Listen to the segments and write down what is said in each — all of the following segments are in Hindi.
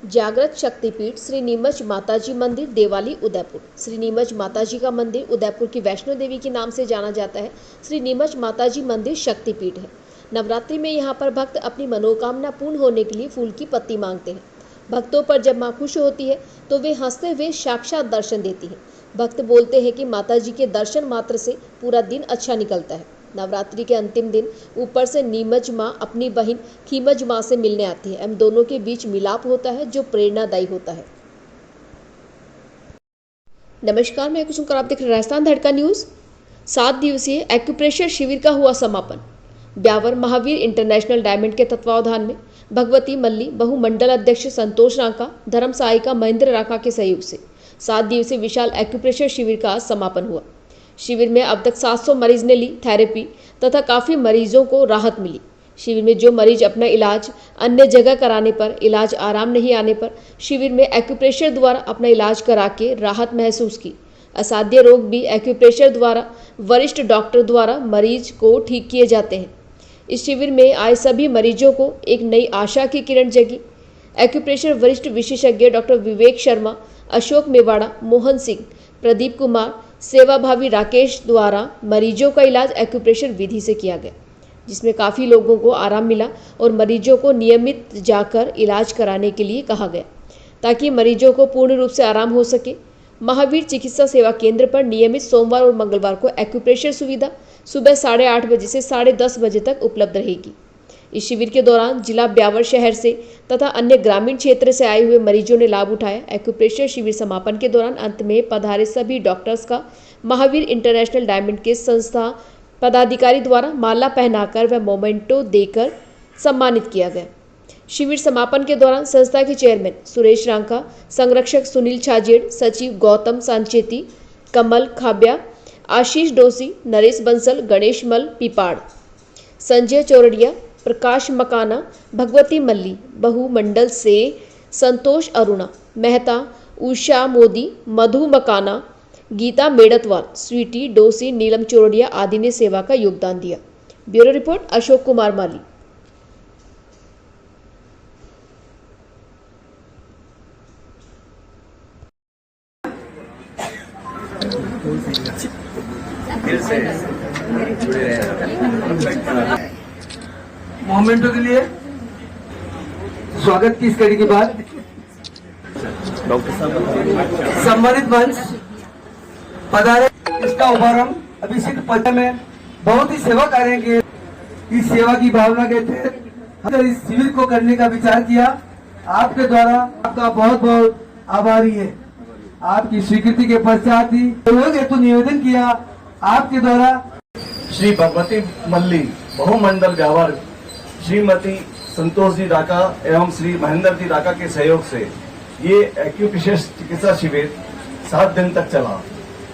जागृत शक्तिपीठ श्री नीमच माताजी मंदिर देवाली उदयपुर। श्री नीमच माताजी का मंदिर उदयपुर की वैष्णो देवी के नाम से जाना जाता है। श्री नीमच माताजी मंदिर शक्तिपीठ है। नवरात्रि में यहाँ पर भक्त अपनी मनोकामना पूर्ण होने के लिए फूल की पत्ती मांगते हैं। भक्तों पर जब माँ खुश होती है तो वे हंसते हुए साक्षात दर्शन देती है। भक्त बोलते हैं कि माताजी के दर्शन मात्र से पूरा दिन अच्छा निकलता है। नवरात्रि के अंतिम दिन ऊपर से नीमच माँ अपनी बहन खीमच माँ से मिलने आती है एवं दोनों के बीच मिलाप होता है जो प्रेरणादायी होता है। नमस्कार, मैं कुसुम और आप देख रहे हैं राजस्थान धड़का न्यूज। 7 दिवसीय एक्यूप्रेशर शिविर का हुआ समापन। ब्यावर महावीर इंटरनेशनल डायमंड के तत्वावधान में भगवती मल्ली बहुमंडल अध्यक्ष संतोष रांका, धर्म सहायिका महेंद्र रांका के सहयोग से 7 दिवसीय विशाल एक्यूप्रेशर शिविर का समापन हुआ। शिविर में अब तक 700 मरीज ने ली थेरेपी तथा काफ़ी मरीजों को राहत मिली। शिविर में जो मरीज अपना इलाज अन्य जगह कराने पर इलाज आराम नहीं आने पर शिविर में एक्यूप्रेशर द्वारा अपना इलाज करा के राहत महसूस की। असाध्य रोग भी एक्यूप्रेशर द्वारा वरिष्ठ डॉक्टर द्वारा मरीज को ठीक किए जाते हैं। इस शिविर में आए सभी मरीजों को एक नई आशा की किरण जगी। एक्यूप्रेशर वरिष्ठ विशेषज्ञ डॉक्टर विवेक शर्मा, अशोक मेवाड़ा, मोहन सिंह, प्रदीप कुमार, सेवाभावी राकेश द्वारा मरीजों का इलाज एक्यूप्रेशर विधि से किया गया, जिसमें काफ़ी लोगों को आराम मिला और मरीजों को नियमित जाकर इलाज कराने के लिए कहा गया ताकि मरीजों को पूर्ण रूप से आराम हो सके। महावीर चिकित्सा सेवा केंद्र पर नियमित सोमवार और मंगलवार को एक्यूप्रेशर सुविधा सुबह 8:30 बजे से 10:30 बजे तक उपलब्ध रहेगी। इस शिविर के दौरान जिला ब्यावर शहर से तथा अन्य ग्रामीण क्षेत्र से आए हुए मरीजों ने लाभ उठाया। एक्यूप्रेशर शिविर समापन के दौरान अंत में पधारे सभी डॉक्टर्स का महावीर इंटरनेशनल डायमंड के संस्था पदाधिकारी द्वारा माला पहनाकर व मोमेंटो देकर सम्मानित किया गया। शिविर समापन के दौरान संस्था के चेयरमैन सुरेश रांका, संरक्षक सुनील छाजेड़, सचिव गौतम सांचेती, कमल खाब्या, आशीष डोसी, नरेश बंसल, गणेश मल पिपाड़, संजय चौरड़िया, प्रकाश मकाना, भगवती मल्ली बहुमंडल से संतोष अरुणा मेहता, उषा मोदी, मधु मकाना, गीता मेड़तवाल, स्वीटी डोसी, नीलम चौरड़िया आदि ने सेवा का योगदान दिया। ब्यूरो रिपोर्ट अशोक कुमार माली। मोमेंटो के लिए स्वागत की इस कड़ी के बाद डॉक्टर साहब सम्मानित मंच पधारे। इसका उपारंभ अभी सिद्ध पद में बहुत ही सेवा कार्य के इस सेवा की भावना के तहत हमने इस शिविर को करने का विचार किया। आपके द्वारा आपका बहुत बहुत आभारी है। आपकी स्वीकृति के पश्चात ही हेतु निवेदन किया आपके द्वारा श्री भगवती मल्ली बहुमंडल ब्यावर श्रीमती संतोष जी राका एवं श्री महेंद्र जी राका के सहयोग से ये एक्यूप्रेशर चिकित्सा शिविर 7 दिन तक चला।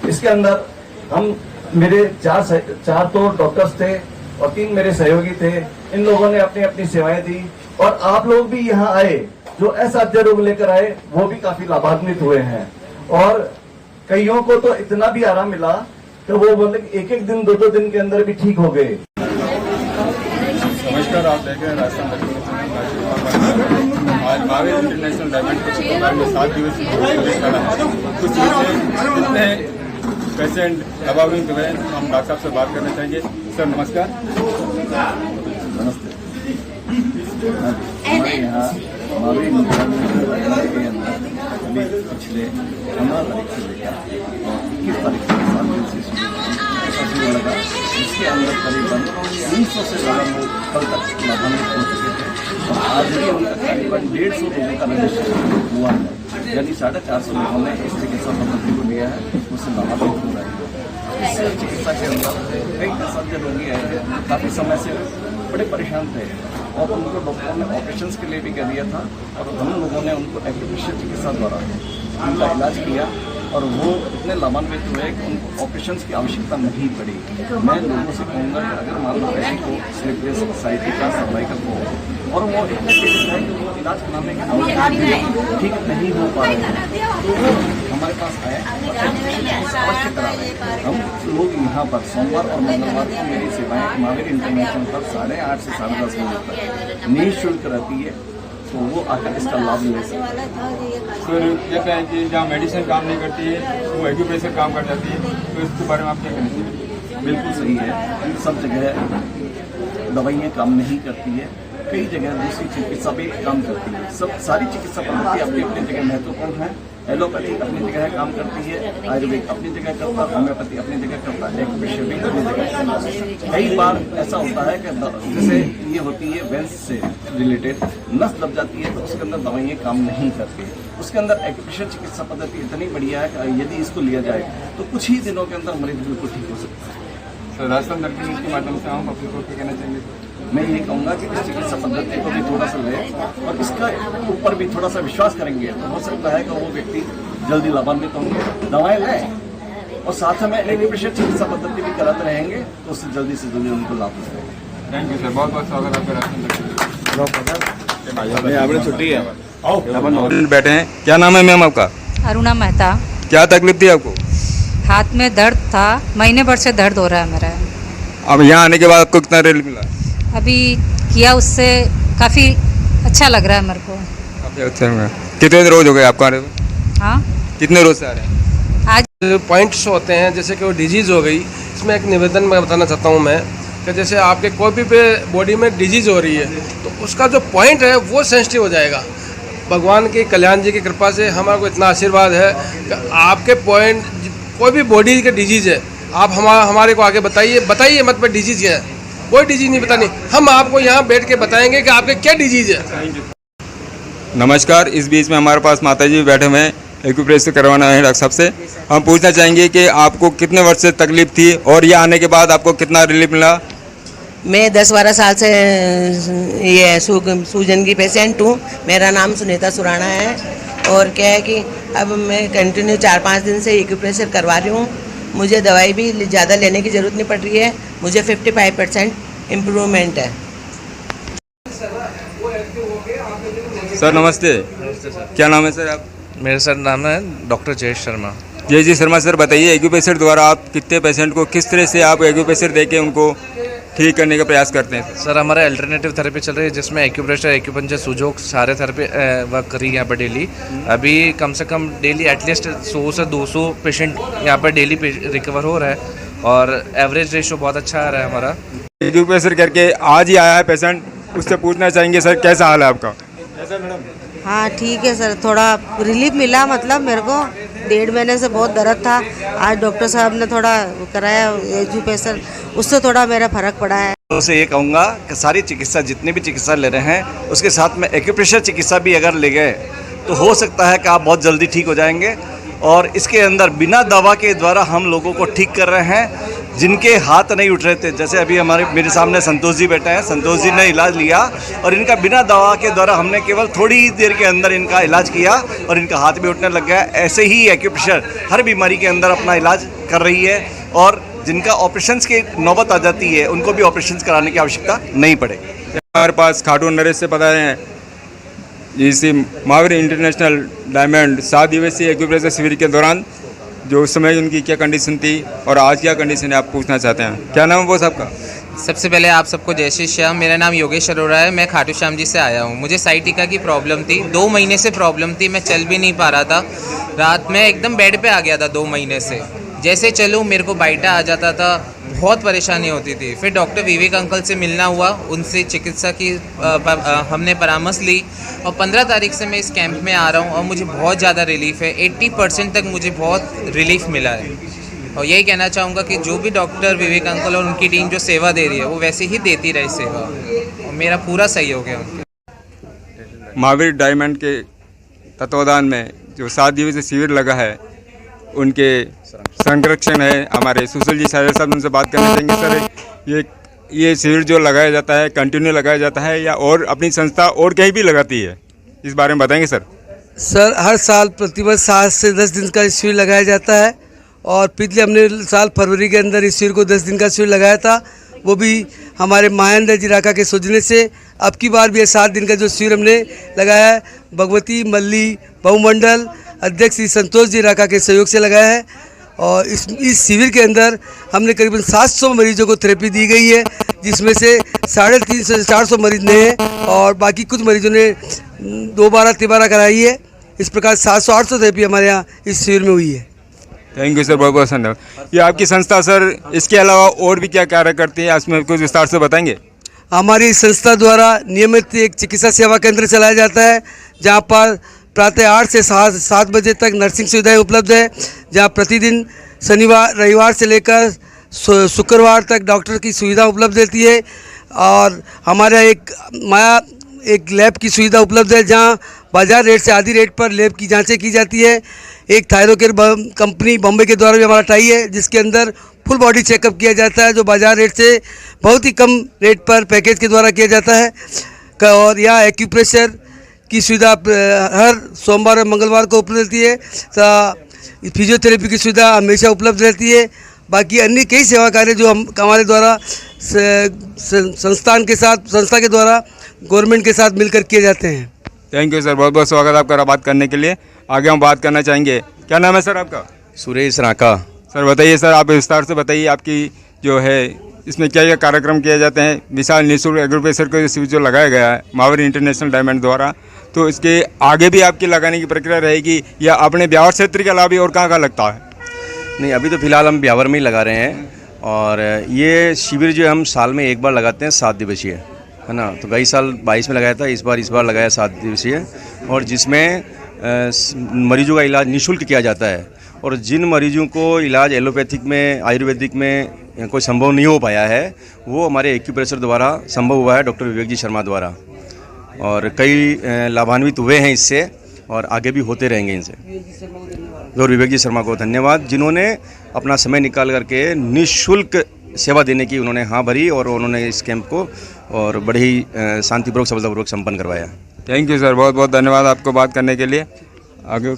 इसके अंदर हम मेरे चार तो डॉक्टर्स थे और 3 मेरे सहयोगी थे। इन लोगों ने अपनी अपनी सेवाएं दी और आप लोग भी यहाँ आए जो असाध्य रोग लेकर आए वो भी काफी लाभान्वित हुए हैं और कईयों को तो इतना भी आराम मिला कि वो बोले 1-1 दिन 2-2 दिन के अंदर भी ठीक हो गए। नमस्कार, आप देख रहे हैं राजस्थान आज महावीर इंटरनेशनल डायमंड के तत्वावधान में 7 दिवसीय कुछ जितने पेशेंट प्रभावित हुए हम डॉक्टर साहब से बात करना चाहेंगे। सर नमस्कार। नमस्ते। हमारे यहाँ महावीर इंटरनेशनल के अंदर अभी पिछले 15 तारीख से लेकर 21 तारीख तक 7 दिन से शिविर लगा। इसके अंदर करीबन 300 से ज़्यादा लोग कल तक लाभान्वित हो चुके थे और आज भी उनका करीबन 150 लोगों का रजिस्ट्रेशन हुआ है, यानी 450 लोगों ने इस चिकित्सा पद्धति को लिया है, उससे लाभान्वित हो रहे हैं। इस चिकित्सा के अंदर कई असाध्य रोगी आए थे, काफ़ी समय से बड़े परेशान थे और उनको डॉक्टरों ने ऑपरेशन के लिए भी कह दिया था और हम लोगों ने उनको एक्यूप्रेशर चिकित्सा द्वारा उनका इलाज किया और वो इतने लाभान्वित हुए कि उनको ऑपरेशन की आवश्यकता नहीं पड़ी। मैं लोगों से कहूँगा कि अगर मान लो किसी को स्लीपलेस सोसाइटी का सर्वाइकल हो और वो इतने पीड़ित है कि वो इलाज कराने के बावजूद ठीक नहीं हो पा रहे हैं, हमारे पास आए और अवश्य करा रहे। हम लोग यहाँ पर सोमवार और मंगलवार को मेरी सेवाएं महावीर इंटरनेशनल पर 8:30 से 10:30 बजे तक निःशुल्क रहती है, तो वो आकर इसका लाभ ले सकते हैं। तो कहते हैं कि जहाँ मेडिसिन काम नहीं करती है वो एक्यूप्रेशर काम कर जाती है, तो इसके बारे में आप क्या कहना चाहिए? बिल्कुल सही है, सब जगह दवाइयाँ काम नहीं करती है, कई जगह दूसरी चिकित्सा भी काम करती है। सब सारी चिकित्सा पद्धति अपनी अपनी जगह महत्वपूर्ण है। एलोपैथी अपनी जगह काम करती है, आयुर्वेद अपनी जगह करता है, होम्योपैथी अपनी जगह करता है, एक्यूप्रेशर भी अपनी जगह करता है। कई बार ऐसा होता है कि जैसे ये होती है वेंस से रिलेटेड नस दब जाती है, तो उसके अंदर दवाइयाँ काम नहीं करती। उसके अंदर एक्यूप्रेशर चिकित्सा पद्धति इतनी बढ़िया है कि यदि इसको लिया जाए तो कुछ ही दिनों के अंदर मरीज बिल्कुल ठीक हो सकता है। तो राजस्थान दर्पण न्यूज़ के माध्यम से हम पब्लिक को क्या कहना चाहेंगे? मैं ये कहूँगा कि इस चिकित्सा पद्धति को भी थोड़ा सा लें और इसका ऊपर भी थोड़ा सा विश्वास करेंगे तो हो सकता है कि वो व्यक्ति जल्दी लाभान्वित होंगे, दवाएं लें और साथ में एक्यूप्रेशर चिकित्सा पद्धति भी कराते रहेंगे तो उससे जल्दी से जल्दी उनको लाभ हो जाएगा। थैंक यू सर, बहुत बहुत स्वागत आपका राजस्थान दर्पण। छुट्टी है। अपन बैठे हैं। क्या नाम है मैम आपका? अरुणा मेहता। क्या तकलीफ थी आपको? हाथ में दर्द था, महीने भर से दर्द हो रहा है मेरा। अब यहाँ आने के बाद आपको कितना रिलीफ मिला? अभी किया उससे काफ़ी अच्छा लग रहा है मेरे को। काफी अच्छा है। कितने रोज हो गए आपको आने में? हाँ, कितने रोज से आ रहे हैं? आज पॉइंट्स होते हैं, जैसे कि वो डिजीज़ हो गई, इसमें एक निवेदन मैं बताना चाहता हूँ मैं कि जैसे आपके कोई भी पे बॉडी में डिजीज़ हो रही है तो उसका जो पॉइंट है वो सेंसिटिव हो जाएगा। भगवान की कल्याण जी की कृपा से हमारे को इतना आशीर्वाद है कि आपके पॉइंट कोई भी बॉडी के डिजीज़ है आप हमारे को आगे बताइए मत पर डिजीज़ क्या है, कोई डिजीज़ नहीं बतानी, हम आपको यहाँ बैठ के बताएंगे कि आपके क्या डिजीज़ है। नमस्कार। इस बीच में हमारे पास माता जी बैठे हुए हैं, एक्यूप्रेशर करवाना है डॉक्टर साहब से। हम पूछना चाहेंगे कि आपको कितने वर्ष से तकलीफ थी और ये आने के बाद आपको कितना रिलीफ मिला? मैं 10-12 साल से ये सूजन की पेशेंट हूँ। मेरा नाम सुनीता सुराना है और क्या है कि अब मैं कंटिन्यू 4-5 दिन से एक्यूप्रेशर करवा रही हूँ। मुझे दवाई भी ज़्यादा लेने की ज़रूरत नहीं पड़ रही है, मुझे 55% इम्प्रूवमेंट है। सर नमस्ते। क्या नाम है सर आप? मेरा सर नाम है डॉक्टर जय शर्मा। जय जी शर्मा सर, बताइए एक्यूप्रेशर द्वारा आप कितने पेशेंट को किस तरह से आप एक्यूप्रेशर देके उनको ठीक करने का प्रयास करते हैं? सर हमारा अल्टरनेटिव थेरेपी चल रही है जिसमें एक्यूप्रेशर, एक्यूपंचर, सुजोक सारे थेरेपी वर्क करी यहाँ पर डेली। अभी कम से कम डेली एटलीस्ट 100 से 200 पेशेंट यहाँ पर डेली रिकवर हो रहा है और एवरेज रेशो बहुत अच्छा आ रहा है हमारा। एक्यूप्रेशर करके आज ही आया है पेशेंट, उससे पूछना चाहेंगे सर कैसा हाल है आपका? हाँ ठीक है सर, थोड़ा रिलीफ मिला, मतलब मेरे को 1.5 महीने से बहुत दर्द था। आज डॉक्टर साहब ने थोड़ा कराया एक्यूप्रेशर, उससे थोड़ा मेरा फर्क पड़ा है। उसे ये कहूँगा कि सारी चिकित्सा जितनी भी चिकित्सा ले रहे हैं उसके साथ में एक्यूप्रेशर चिकित्सा भी अगर ले गए तो हो सकता है कि आप बहुत जल्दी ठीक हो जाएंगे। और इसके अंदर बिना दवा के द्वारा हम लोगों को ठीक कर रहे हैं जिनके हाथ नहीं उठ रहे थे। जैसे अभी मेरे सामने संतोष जी बैठे हैं, संतोष जी ने इलाज लिया और इनका बिना दवा के द्वारा हमने केवल थोड़ी ही देर के अंदर इनका इलाज किया और इनका हाथ भी उठने लग गया। ऐसे ही एक्यूप्रेशर हर बीमारी के अंदर अपना इलाज कर रही है और जिनका ऑपरेशंस की नौबत आ जाती है उनको भी ऑपरेशंस कराने की आवश्यकता नहीं पड़ेगी। हमारे पास खाटू नरेश से पता है इसी महावीर इंटरनेशनल डायमंड 7 दिवसीय एक्यूप्रेशर शिविर के दौरान जो उस समय उनकी क्या कंडीशन थी और आज क्या कंडीशन है आप पूछना चाहते हैं। क्या नाम है बॉस आपका? सबसे पहले आप सबको जय श्री श्याम। मेरा नाम योगेश अरोड़ा है, मैं खाटू श्याम जी से आया हूँ। मुझे साइटिका की प्रॉब्लम थी, 2 महीने से प्रॉब्लम थी, मैं चल भी नहीं पा रहा था। रात में एकदम बेड पे आ गया था 2 महीने से। जैसे चलूँ मेरे को बाइटा आ जाता था, बहुत परेशानी होती थी। फिर डॉक्टर विवेक अंकल से मिलना हुआ, उनसे चिकित्सा की हमने परामर्श ली और 15 तारीख से मैं इस कैंप में आ रहा हूँ और मुझे बहुत ज़्यादा रिलीफ है। 80% तक मुझे बहुत रिलीफ मिला है और यही कहना चाहूँगा कि जो भी डॉक्टर विवेक अंकल और उनकी टीम जो सेवा दे रही है वो वैसे ही देती रहे सेवा और मेरा पूरा सहयोग है उनके। महावीर डायमंड के तत्वावधान में जो 7 दिवसीय शिविर लगा है उनके संरक्षण है हमारे सुशील जी साहब, उनसे बात करना चाहेंगे। सर ये शिविर जो लगाया जाता है कंटिन्यू लगाया जाता है या और अपनी संस्था और कहीं भी लगाती है, इस बारे में बताएंगे सर। सर हर साल प्रतिवर्ष 7 से 10 दिन का शिविर लगाया जाता है और पिछले हमने साल फरवरी के अंदर इस शिविर को 10 दिन का शिविर लगाया था, वो भी हमारे महेंद्र जी राका के सोचने से। अब की बार भी 7 दिन का जो शिविर हमने लगाया है भगवती, मल्ली, बहुमंडल, अध्यक्ष श्री संतोष जी राका के सहयोग से लगाया है। और इस शिविर के अंदर हमने करीबन 700 मरीजों को थेरेपी दी गई है, जिसमें से 350 से 400 मरीज नए हैं और बाकी कुछ मरीजों ने दोबारा तिबारा कराई है। इस प्रकार 700-800 थेरेपी हमारे यहाँ इस शिविर में हुई है। थैंक यू सर, बहुत बहुत धन्यवाद। ये आपकी संस्था सर, इसके अलावा और भी क्या कार्य करती है, इसमें कुछ विस्तार से बताएंगे? हमारी संस्था द्वारा नियमित एक चिकित्सा सेवा केंद्र चलाया जाता है, जहाँ पर प्रातः 8 से 7 बजे तक नर्सिंग सुविधाएं उपलब्ध है, जहाँ प्रतिदिन शनिवार रविवार से लेकर शुक्रवार तक डॉक्टर की सुविधा उपलब्ध रहती है। और हमारा एक लैब की सुविधा उपलब्ध है, जहाँ बाजार रेट से आधी रेट पर लैब की जांचें की जाती है। एक थायरोकेयर कंपनी बॉम्बे के द्वारा भी हमारा टाई है, जिसके अंदर फुल बॉडी चेकअप किया जाता है, जो बाजार रेट से बहुत ही कम रेट पर पैकेज के द्वारा किया जाता है। और यहाँ एक्यूप्रेशर की सुविधा हर सोमवार और मंगलवार को उपलब्ध रहती है। फिजियोथेरेपी की सुविधा हमेशा उपलब्ध रहती है। बाकी अन्य कई सेवा कार्य जो हमारे द्वारा संस्था के द्वारा गवर्नमेंट के साथ मिलकर किए जाते हैं। थैंक यू सर, बहुत बहुत स्वागत आपका बात करने के लिए। आगे हम बात करना चाहेंगे। क्या नाम है सर आपका? सुरेश राका। सर बताइए सर, आप विस्तार से बताइए, आपकी जो है इसमें क्या क्या कार्यक्रम किए जाते हैं? विशाल निःशुल्क एग्रोप्रेशर का शिविर जो लगाया गया है महावीर इंटरनेशनल डायमंड द्वारा, तो इसके आगे भी आपकी लगाने की प्रक्रिया रहेगी या अपने ब्यावर क्षेत्र के अलावा भी और कहाँ लगता है? नहीं, अभी तो फिलहाल हम ब्यावर में ही लगा रहे हैं। और ये शिविर जो हम साल में एक बार लगाते हैं, 7 दिवसीय, है ना। तो गई साल 22 में लगाया था, इस बार लगाया 7 दिवसीय, और जिसमें मरीजों का इलाज निःशुल्क किया जाता है। और जिन मरीजों को इलाज एलोपैथिक में, आयुर्वेदिक में कोई संभव नहीं हो पाया है, वो हमारे एक्यूप्रेशर द्वारा संभव हुआ है, डॉक्टर विवेक जी शर्मा द्वारा। और कई लाभान्वित हुए हैं इससे, और आगे भी होते रहेंगे इनसे। और विवेक जी शर्मा को धन्यवाद, जिन्होंने अपना समय निकाल करके निःशुल्क सेवा देने की उन्होंने हाँ भरी, और उन्होंने इस कैंप को और बड़े ही शांतिपूर्वक सफलतापूर्वक संपन्न करवाया। थैंक यू सर, बहुत बहुत धन्यवाद आपको बात करने के लिए। आगे